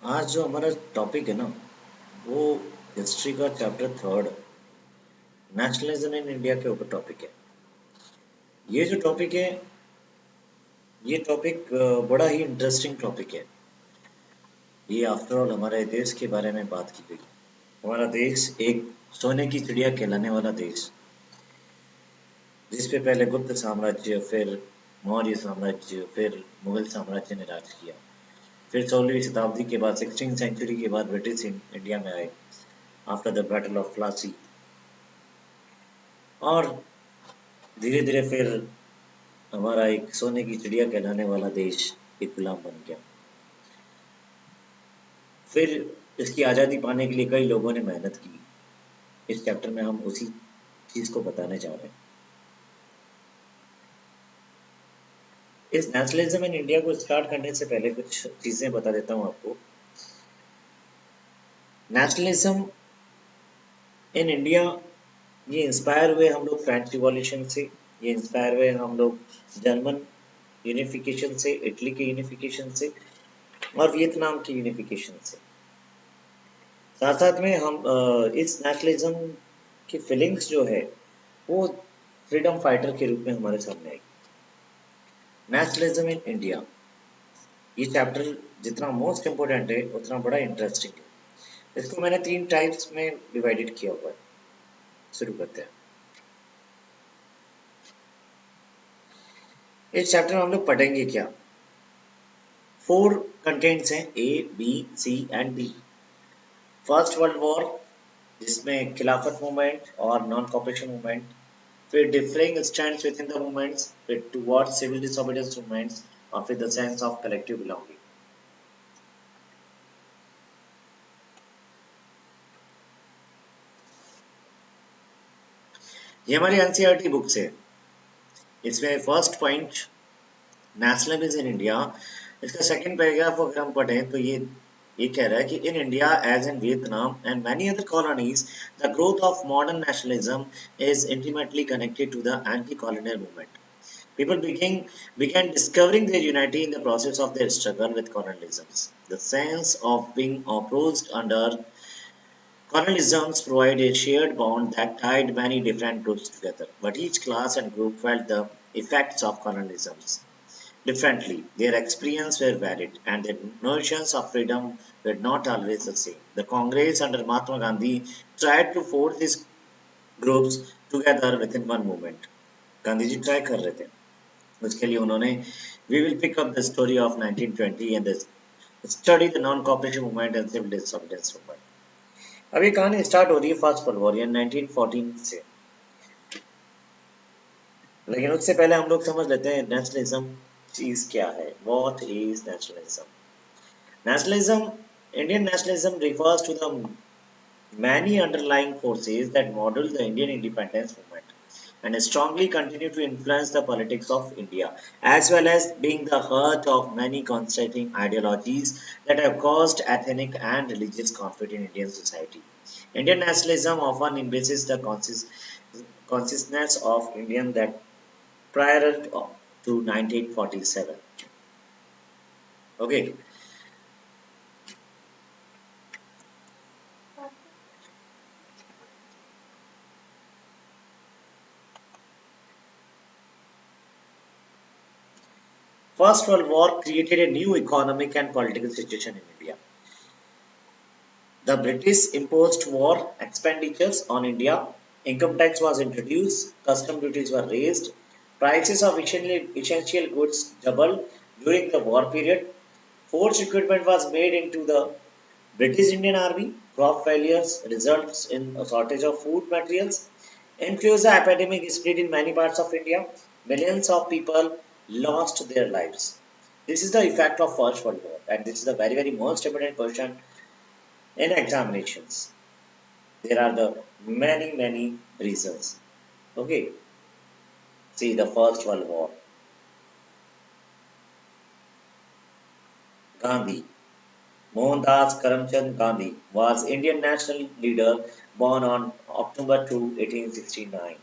आज जो हमारा टॉपिक है ना, वो हिस्ट्री का chapter third nationalism in India के ऊपर टॉपिक है। ये जो टॉपिक है, ये टॉपिक बड़ा ही इंटरेस्टिंग टॉपिक है। ये आफ्टर ऑल हमारे देश के बारे में बात की गई। हमारा देश एक सोने की चिड़िया कहलाने वाला देश, जिस पे पहले गुप्त साम्राज्य, फिर मौर्य साम्राज्य, फिर मुगल साम्राज्य ने राज किया। फिर 16वीं शताब्दी के बाद 16 सेंचुरी के बाद ब्रिटिश इंडिया में आए after the battle of Plassey. और धीरे धीरे फिर हमारा एक सोने की चिड़िया कहलाने वाला देश एक गुलाम बन गया। फिर इसकी आज़ादी पाने के लिए कई लोगों ने मेहनत की। इस चैप्टर में हम उसी चीज़ को बताने जा रहे हैं। इस नेशनलिज्म इन इंडिया को स्टार्ट करने से पहले कुछ चीज़ें बता देता हूँ आपको। नेशनलिज्म इन इंडिया ये इंस्पायर हुए हम लोग फ्रेंच रिवॉल्यूशन से, ये इंस्पायर हुए हम लोग जर्मन यूनिफिकेशन से, इटली के यूनिफिकेशन से और वियतनाम की यूनिफिकेशन से। साथ साथ में हम इस नेशनलिज्म की फीलिंग्स जो है वो फ्रीडम फाइटर के रूप में हमारे सामने आई। नेशनलिज्म इन इंडिया ये चैप्टर जितना मोस्ट इम्पोर्टेंट है उतना बड़ा इंटरेस्टिंग है। इसको मैंने 3 टाइप्स में डिवाइडेड किया हुआ है। शुरू करते हैं। इस चैप्टर में हम लोग पढ़ेंगे क्या? 4 कंटेंट्स हैं, A B C and D. First world war, जिसमें खिलाफत मूवमेंट और नॉन कॉपरेशन मूवमेंट, फिर differing stands within the movements, फिर टुवर्ड्स सिविल डिसोबीडियंस मूवमेंट्स और फिर the sense of collective belonging. ये हमारी एनसीईआरटी बुक से। इसमें first point nationalism in India, इसका सेकंड पैराग्राफ अगर हम पढ़ें तो ये कह रहा है कि in India as in Vietnam and many other colonies the growth of modern nationalism is intimately connected to the anti colonial movement. People began discovering their unity in the process of their struggle with colonialism. The sense of being oppressed under colonialism provided a shared bond that tied many different groups together, but each class and group felt the effects of colonialism differently. Their experiences were varied, and their notions of freedom were not always the same. The Congress under Mahatma Gandhi tried to force these groups together within one movement. Gandhi ji try कर रहे थे। उसके लिए उन्होंने we will pick up the story of 1920 and study the non cooperation movement and civil disobedience movement. अब ये कहानी start हो रही है फर्स्ट वर्ल्ड वॉर 1914 से, लेकिन उससे पहले हम लोग समझ लेते हैं नेशनलिज्म चीज क्या है। What is nationalism? Nationalism, Indian nationalism refers to the many underlying forces that model the Indian independence movement and strongly continue to influence the politics of India, as well as being the heart of many constituting ideologies that have caused ethnic and religious conflict in Indian society. Indian nationalism often embraces the consciousness of Indian that prior to 1947. Okay. First World War created a new economic and political situation in India. The British imposed war expenditures on India. Income tax was introduced, custom duties were raised, prices of essential goods doubled during the war period. Forced recruitment was made into the British Indian Army. Crop failures results in a shortage of food materials. Influenza epidemic spread in many parts of India. Millions of people lost their lives. This is the effect of First World War, and this is the very most important question in examinations. There are the many reasons. Okay, see the First World War. Gandhi, Mohandas Karamchand Gandhi was Indian national leader born on October 2, 1869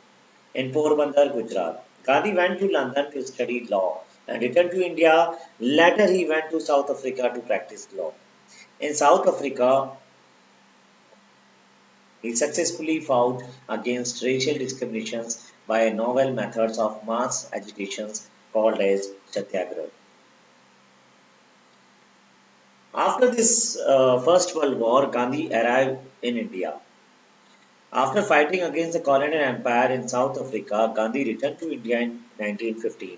in Porbandar, Gujarat. Gandhi went to London to study law and returned to India. Later he went to South Africa to practice law. In South Africa, he successfully fought against racial discriminations by novel methods of mass agitations called as Satyagraha. After this First World War, Gandhi arrived in India. After fighting against the colonial empire in South Africa, Gandhi returned to India in 1915.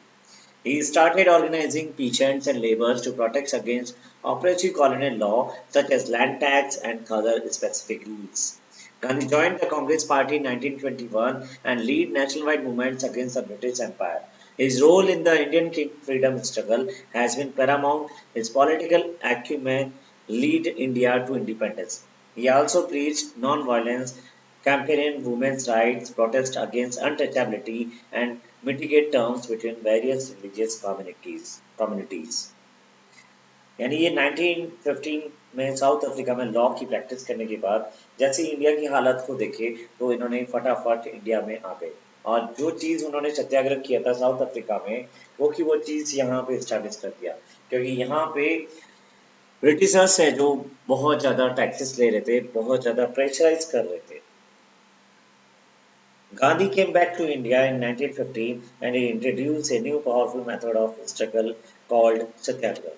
He started organizing peasants and laborers to protest against oppressive colonial law such as land tax and other specific rules. Gandhi joined the Congress Party in 1921 and led nationwide movements against the British Empire. His role in the Indian freedom struggle has been paramount. His political acumen led India to independence. He also preached non-violence, campaign women's rights, protest against untouchability, and mitigate terms between various religious communities. यानी ये 1915 में south Africa में law की practice करने के बाद जैसे ही India की हालत को देखे तो इन्होंने फटाफट इंडिया में आ गए और जो चीज़ उन्होंने सत्याग्रह किया था साउथ अफ्रीका में वो चीज़ यहाँ पे स्टैब्लिश कर दिया क्योंकि यहाँ पे ब्रिटिशर्स है जो बहुत ज़्यादा टैक्सेस ले रहे थे बहुत ज़्यादा प्रेशराइज कर रहे थे Gandhi came back to India in 1915 and he introduced a new powerful method of struggle called Satyagraha.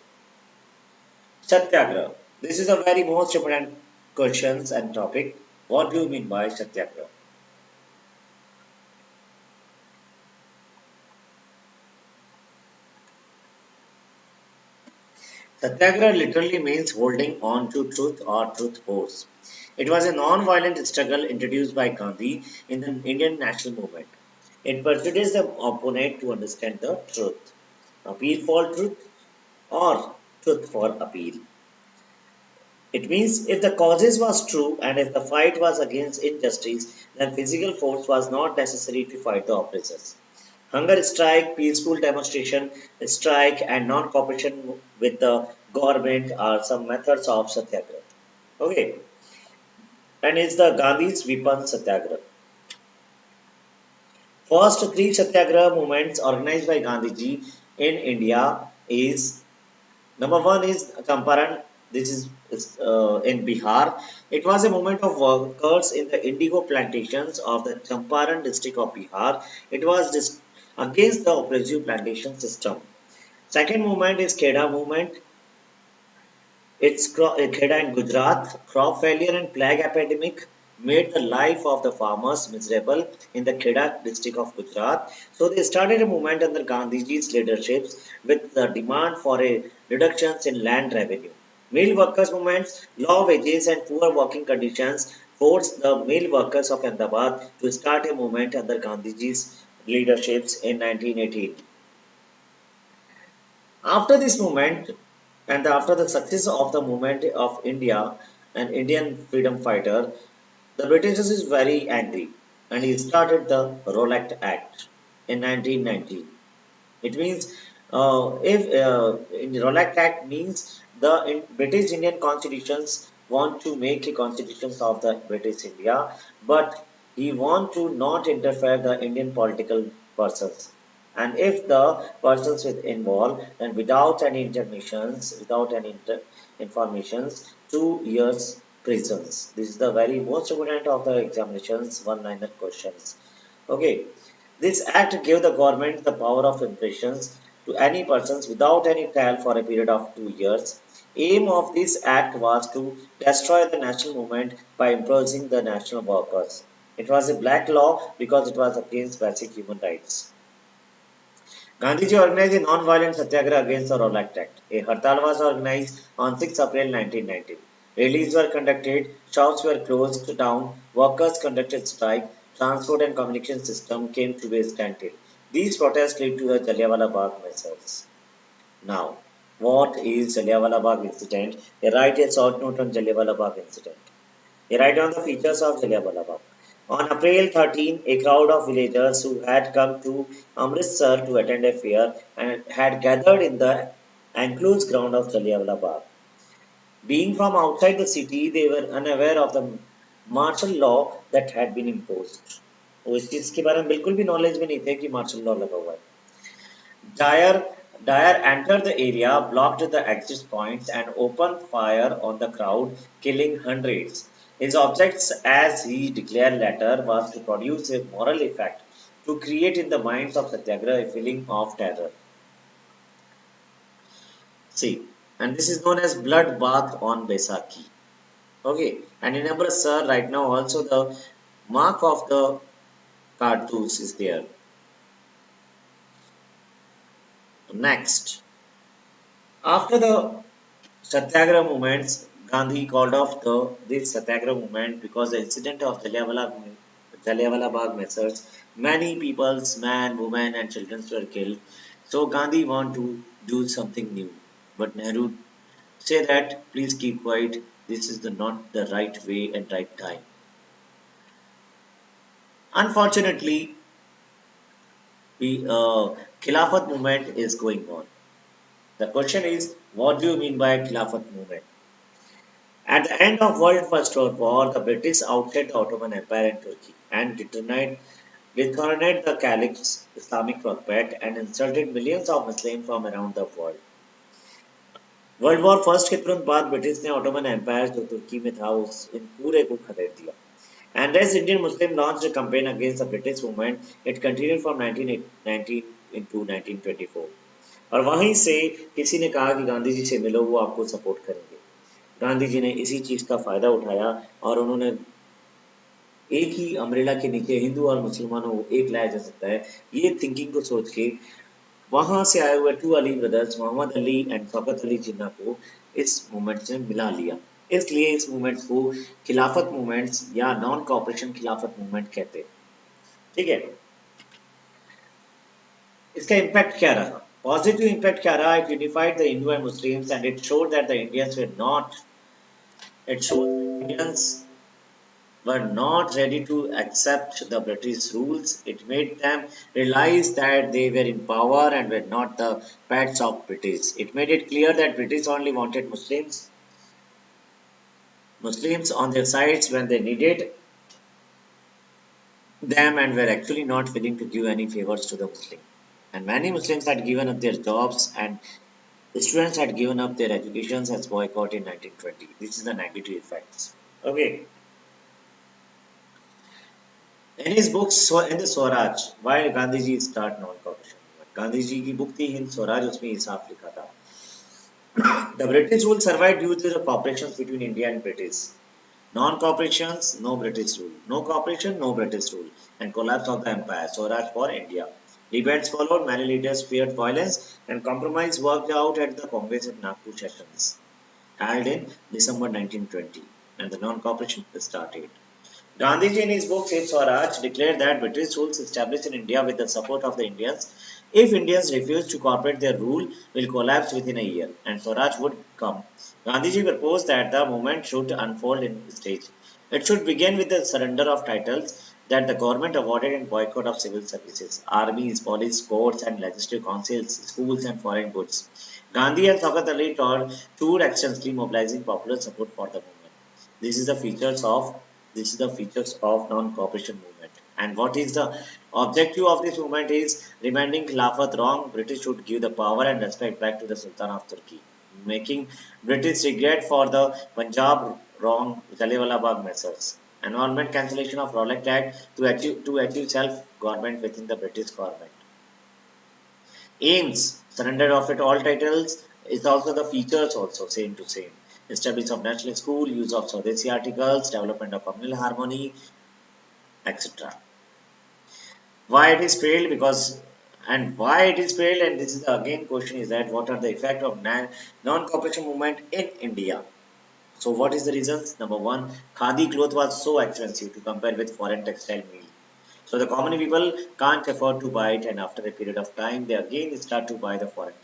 Satyagraha. This is a very most important questions and topic. What do you mean by Satyagraha? Satyagraha literally means holding on to truth or truth force. It was a non-violent struggle introduced by Gandhi in the Indian national movement. It persuades the opponent to understand the truth, appeal for truth, or truth for appeal. It means if the causes was true and if the fight was against injustice, then physical force was not necessary to fight the oppressors. Hunger strike, peaceful demonstration, strike, and non-cooperation with the government are some methods of satyagraha. Okay, and it's the Gandhi's weapon satyagraha. First three satyagraha movements organized by Gandhiji in India is number one is Champaran. This is in Bihar. It was a movement of workers in the indigo plantations of the Champaran district of Bihar. It was against the oppressive plantation system. Second movement is Kheda movement. It's Kheda in Gujarat. Crop failure and plague epidemic made the life of the farmers miserable in the Kheda district of Gujarat. So they started a movement under Gandhiji's leadership with the demand for a reductions in land revenue. Mill workers movements, low wages and poor working conditions forced the mill workers of Ahmedabad to start a movement under Gandhiji's leadership in 1918. After this movement and after the success of the movement of India, an Indian freedom fighter, the Britishers is very angry and he started the Rowlatt Act in 1919. It means if in Rowlatt Act means the British Indian constitutions want to make a constitution of the British India, but he want to not interfere the Indian political persons. And if the persons with involved, then without any intermissions, without any informations, 2 years prisons. This is the very most important of the examinations one-liner questions. Okay, this act gave the government the power of impressions to any persons without any trial for a period of 2 years. Aim of this act was to destroy the national movement by imposing the national workers. It was a black law because it was against basic human rights. Gandhiji organized a non-violent satyagraha against the Rowlatt Act. A hartal was organized on 6 April 1919. Rallies were conducted, shops were closed down, workers conducted strike, transport and communication system came to a standstill. These protests led to the Jallianwala Bagh massacres. Now, what is Jallianwala Bagh incident? A write a short note on Jallianwala Bagh incident. A write down the features of Jallianwala Bagh. On April 13, a crowd of villagers who had come to Amritsar to attend a fair and had gathered in the enclosed ground of Jallianwala Bagh. Being from outside the city, they were unaware of the martial law that had been imposed. वो इस चीज के बारे में बिल्कुल भी knowledge में नहीं थे कि मार्शल लॉ लगा हुआ है. Dire Dyer entered the area, blocked the exit points, and opened fire on the crowd, killing hundreds. His objects, as he declared later, was to produce a moral effect, to create in the minds of Satyagraha a feeling of terror. See, and this is known as blood bath on Baisakhi. Okay, and remember, sir, right now also the mark of the cartoons is there. Next, after the Satyagraha movements, Gandhi called off this Satyagraha movement because the incident of Jallianwala Bagh massacres, many people's men, women, and children were killed. So Gandhi wanted to do something new, but Nehru said that please keep quiet. This is not the right way and right time. Unfortunately, the Khilafat movement is going on. The question is, what do you mean by Khilafat movement? At the end of World First World War, the British ousted the Ottoman Empire in Turkey and dethroned the Caliph's Islamic prophet and insulted millions of Muslims from around the world. World war first के तुरंत बाद British ने Ottoman empire जो तुर्की में था उस इन पूरे को खदेड़ दिया. And as Indian Muslim launched a campaign against the British movement, it continued from 1919 into 1924. और वहीं से किसी ने कहा कि गांधी जी से मिलो, वो आपको सपोर्ट करेंगे. गांधी जी ने इसी चीज का फायदा उठाया और उन्होंने एक ही अम्ब्रेला के नीचे हिंदू और मुसलमानों को एक लाया जा सकता है, ये थिंकिंग को सोच के वहां से आए हुए two Ali brothers Mohammad Ali and Shaukat Ali Jinnah को इस मूवमेंट से मिला लिया. इसलिए इस मूवमेंट को खिलाफत मूवमेंट्स या नॉन कॉपरेशन खिलाफत मूवमेंट कहते हैं. ठीक है, इसका इम्पैक्ट क्या रहा? पॉजिटिव इम्पैक्ट क्या रहा? It unified the Hindu and Muslims and it showed that the Indians were not it showed Indians were not ready to accept the British rules. It made them realize that they were in power and were not the pets of British. It made it clear that British only wanted Muslims on their sides when they needed them and were actually not willing to give any favors to the Muslim. And many Muslims had given up their jobs and students had given up their educations as boycott in 1920. This is the negative effects. Okay. In his book in the Swaraj, why Gandhi ji start non-cooperation movement? Gandhi ji की book थी हिंद स्वराज, उसमें ये साफ लिखा था. The British rule survived due to the cooperations between India and British. Non-cooperations, no British rule. No cooperation, no British rule. And collapse of the empire. Swaraj for India. Debates followed. Many leaders feared violence, and compromise worked out at the Congress at Nagpur sessions, held in December 1920, and the non-cooperation started. Gandhiji in his book Hind Swaraj declared that British rules established in India with the support of the Indians. If Indians refused to cooperate, their rule will collapse within a year and Swaraj would come. Gandhiji proposed that the movement should unfold in stage. It should begin with the surrender of titles that the government awarded and boycott of civil services, armies, police, courts and legislative councils, schools and foreign goods. Gandhi and Shaukat Ali toured extensively mobilizing popular support for the movement. This is the features of non-cooperation movement. And what is the objective of this movement is reminding Khilafat wrong. British should give the power and respect back to the Sultan of Turkey, making British regret for the Punjab wrong Jallianwala Bagh massacres. Environment cancellation of Rowlatt Act to achieve self-government within the British government. Aims surrender of it all titles is also the features also same to same. Establishment of national school, use of Swadeshi articles, development of communal harmony, etc. Why it is failed? Because and why it is failed, and this is the again question is that what are the effect of non-cooperation movement in India? So what is the reasons? Number one, khadi cloth was so expensive to compare with foreign textile mill. So the common people can't afford to buy it, and after a period of time, they again start to buy the foreign clothes.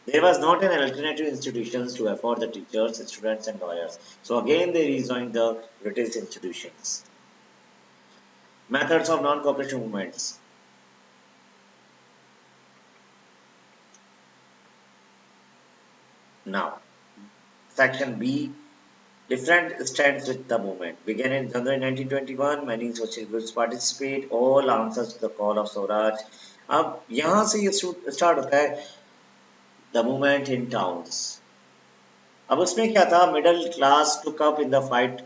There was not an alternative institutions to afford the teachers, students, and lawyers. So again, they rejoined the British institutions. Methods of non-cooperation movements. Now, section B. Different stands with the movement. Began in January 1921. Many social groups participate. All answers to the call of Swaraj. अब यहाँ से ये start होता है the movement in towns. अब उसमें क्या था, middle class took up in the fight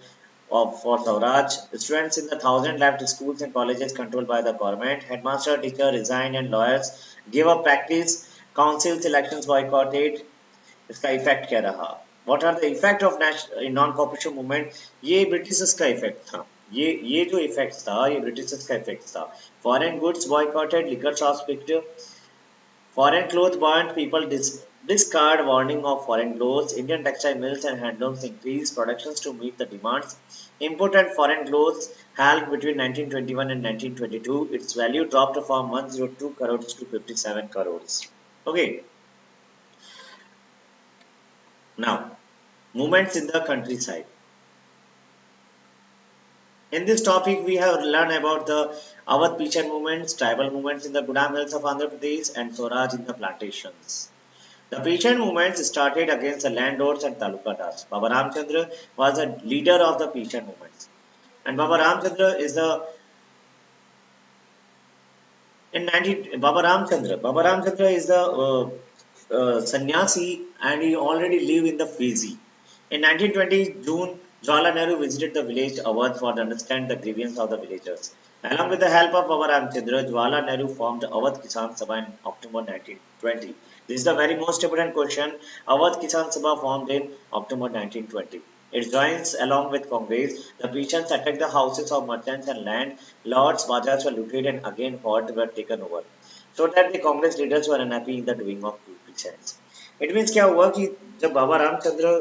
of for Sauraj. Students in the thousand left schools and colleges controlled by the government. Headmaster, teacher resigned and lawyers gave up practice. Councils elections boycotted. इसका effect क्या रहा? What are the effect of non cooperation movement? ये Britishers का effect था। ये जो effect था ये ब्रिटिशर्स का इफेक्ट था। Foreign goods boycotted, liquor shops picked, foreign clothes banned, people discard warning of foreign clothes. Indian textile mills and handlooms increased productions to meet the demands. Imported foreign clothes halved between 1921 and 1922. Its value dropped from 102 crores to 57 crores. Okay, now movements in the countryside. In this topic, we have learned about the Awadh Pichan movements, tribal movements in the Gudam Hills of Andhra Pradesh, and Swaraj in the plantations. The peasant movement started against the landlords and talukadas. Baba Ramchandra was a leader of the peasant movement. And Baba Ramchandra is the in 19 Baba Ramchandra is the sannyasi, and he already lived in the Fiji. In 1920 June, Jawaharlal Nehru visited the village Awadh for to understand the grievance of the villagers. Along with the help of Baba Ramchandra, Jawaharlal Nehru formed Awadh Kisan Sabha in October 1920. This is the very most important question. Awadh Kisan Sabha formed in October 1920. It joins along with Congress. The peasants attacked the houses of merchants and land lords. Bazars were looted and again fort were taken over. So that the Congress leaders were unhappy in the doing of peasants. It means क्या हुआ कि जब बाबा रामचंद्र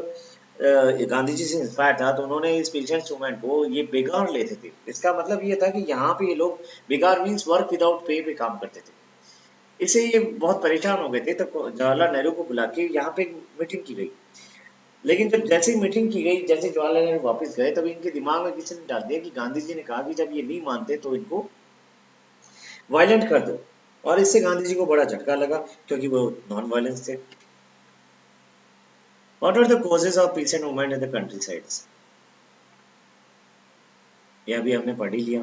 गांधी जी से inspire था तो उन्होंने इस patient movement को ये बिगाड़ लेते थे। इसका मतलब ये था कि यहाँ पे ये लोग बिगाड़ मीन्स वर्क विदाउट पे पे काम करते थे। इससे ये बहुत परेशान हो गए थे तो जवाहरलाल नेहरू को बुला के यहाँ पे मीटिंग की गई। लेकिन जब जैसे ही मीटिंग की गई, जैसे जवाहरलाल नेहरू वापस गए, तब इनके दिमाग में किसी ने डाल दिया कि गांधी जी ने कहा कि जब ये नहीं मानते तो इनको वायलेंट कर दो। और इससे गांधी जी को बड़ा झटका लगा क्योंकि वो नॉन वायलेंस थे। What are the causes of peace and movement in the countrysides? ये अभी हमने पढ़ ही लिया।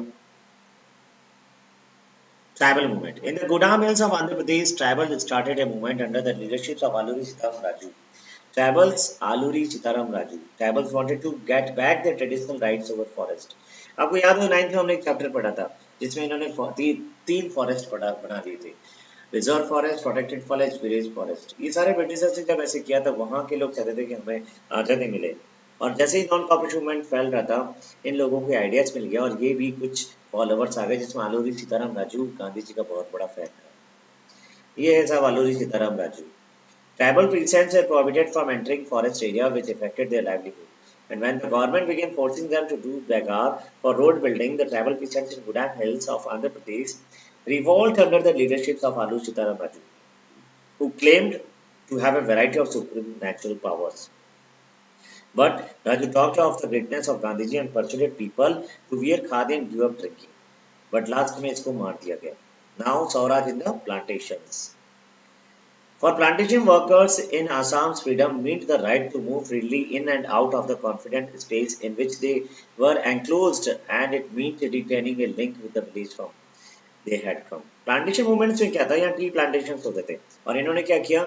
Tribal movement. In the Godam Hills of Andhra Pradesh, tribal started a movement under the leadership of Alluri Sitaram Raju. Tribals wanted to get back their traditional rights over forest. आपको याद हो 9th में हमने एक chapter पढ़ा था जिसमें इन्होंने तीन फॉरेस्ट बना दिए थे, reserve forest, protected forest, village forest. ये सारे ब्रिटिशर्स ने जब ऐसे किया तो वहाँ के लोग चाहते थे कि हमें आज़ादी मिले। और जैसे ही नॉन कॉपरेटिव मूवमेंट फैल रहा था, इन लोगों को आइडियाज मिल गया और ये भी कुछ फॉलोवर्स आ गए जिसमें आलूरी सीताराम राजू गांधी जी का बहुत बड़ा फैन था। ये है साहब Alluri Sitaram Raju. Tribal peasants were prohibited from entering forest area which affected their livelihood. And when the government began forcing them to do begar for road building, the tribal peasants in Gudam Hills of Andhra Pradesh revolt under the leadership of Alu Sitaram Raju, who claimed to have a variety of supernatural powers. But Raju talked of the greatness of Gandhiji and persuaded people to wear khadi and give up drinking. But last में इसको मार दिया गया. Now Swaraj in the plantations. For plantation workers in Assam's freedom meant the right to move freely in and out of the confident space in which they were enclosed, and it meant retaining a link with the village from they had come. Plantation movements में क्या था, यहाँ tea plantation होते थे और इन्होंने क्या किया,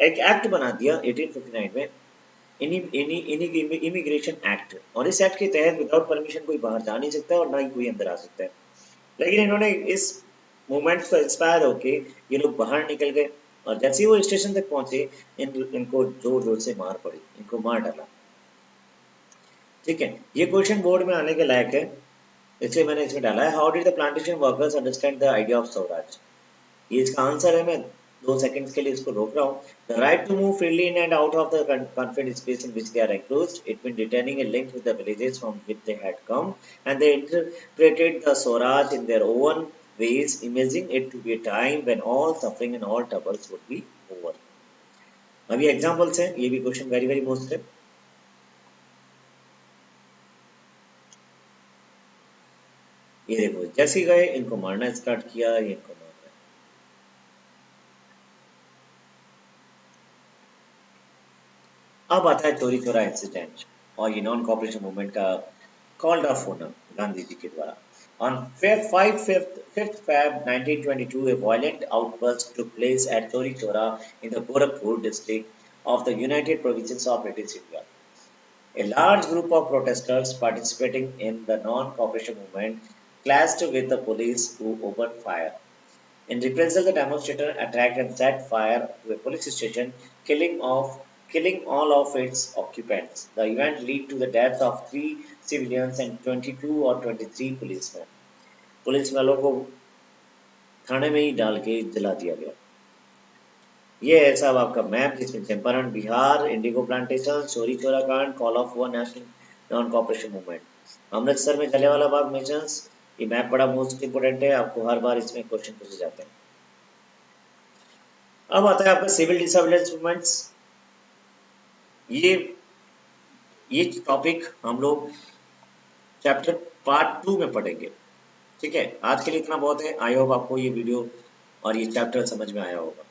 एक एक्ट बना दिया 1859 में, इमिग्रेशन एक्ट। और इस एक्ट के तहत विदाउट परमिशन कोई बाहर जा नहीं सकता और ना ही कोई अंदर आ सकता है। लेकिन इन्होंने इस मूवमेंट्स को इंस्पायर होके ये लोग बाहर निकल गए और जैसे ही वो स्टेशन तक पहुंचे इनको जोर जोर से मार पड़ी, इनको मार डाला। ठीक है, ये क्वेश्चन बोर्ड में आने के लायक है इसलिए मैंने इसमें डाला है। How did the plantation workers understand the idea of Swaraj? ये इसका आंसर है। मैं 2 सेकंड्स के लिए इसको रोक रहा हूँ। The right to move freely in and out of the confident space in which they are enclosed, it meant retaining a link with the villages from which they had come, and they interpreted the Swaraj in their own ways, imagining it to be a time when all suffering and all troubles would be over. अभी examples हैं, ये भी question very very most है। ये देखो, जैसे गए इनको मारना स्टार्ट किया, ये इनको मारना। अब आता है चोरी चोरा इंसिडेंट और ये नॉन कॉपरेशन मूवमेंट का कॉल्ड ऑफ होना गांधी जी के द्वारा। On 5th Feb 1922, a violent outburst took place at Chori Chora in the Gorakhpur district of the United Provinces of British India. A large group of protesters participating in the non-cooperation movement clashed with the police, who opened fire. In reprisal, the demonstrators attacked and set fire to a police station, killing all of its occupants. The event led to the death of 3 civilians and 22 or 23 policemen. Police वालों को थाने में ही डाल के जला दिया गया। ये है साहब आपका मैप, जिसमें चंपारण बिहार, इंडिगो प्लांटेशन, चोरी चोरा कांड, कॉल ऑफ हुआ national non cooperation movement, Amritsar में जलियांवाला बाग मिशंस। ये मैप बड़ा मोस्ट इंपोर्टेंट है, आपको हर बार इसमें क्वेश्चन पूछे जाते हैं। अब आता है आपका सिविल डिसोबीडियंस मूवमेंट्स। ये टॉपिक हम लोग चैप्टर पार्ट 2 में पढ़ेंगे। ठीक है, आज के लिए इतना बहुत है। आई होप आपको ये वीडियो और ये चैप्टर समझ में आया होगा।